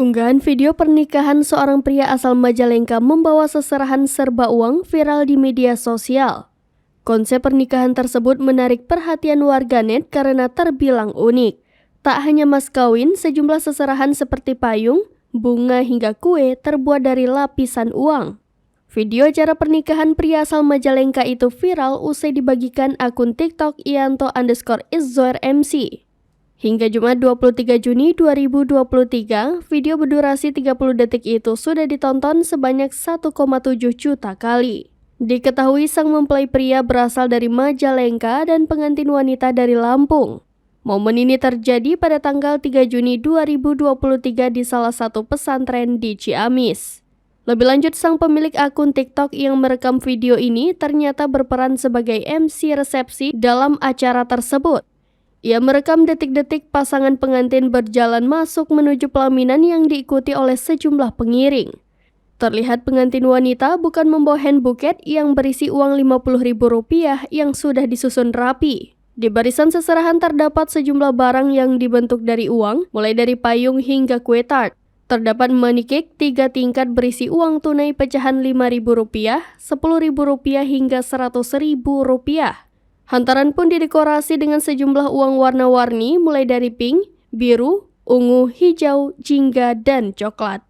Unggahan video pernikahan seorang pria asal Majalengka membawa seserahan serba uang viral di media sosial. Konsep pernikahan tersebut menarik perhatian warganet karena terbilang unik. Tak hanya mas kawin, sejumlah seserahan seperti payung, bunga hingga kue terbuat dari lapisan uang. Video acara pernikahan pria asal Majalengka itu viral usai dibagikan akun TikTok Ianto_Izzoir_MC. Hingga Jumat 23 Juni 2023, video berdurasi 30 detik itu sudah ditonton sebanyak 1,7 juta kali. Diketahui sang mempelai pria berasal dari Majalengka dan pengantin wanita dari Lampung. Momen ini terjadi pada tanggal 3 Juni 2023 di salah satu pesantren di Ciamis. Lebih lanjut, sang pemilik akun TikTok yang merekam video ini ternyata berperan sebagai MC resepsi dalam acara tersebut. Ia merekam detik-detik pasangan pengantin berjalan masuk menuju pelaminan yang diikuti oleh sejumlah pengiring. Terlihat pengantin wanita bukan membawa hand buket yang berisi uang Rp50.000 yang sudah disusun rapi. Di barisan seserahan terdapat sejumlah barang yang dibentuk dari uang, mulai dari payung hingga kue tart. Terdapat money cake 3 tingkat berisi uang tunai pecahan Rp5.000, Rp10.000 hingga Rp100.000. Hantaran pun didekorasi dengan sejumlah uang warna-warni mulai dari pink, biru, ungu, hijau, jingga, dan coklat.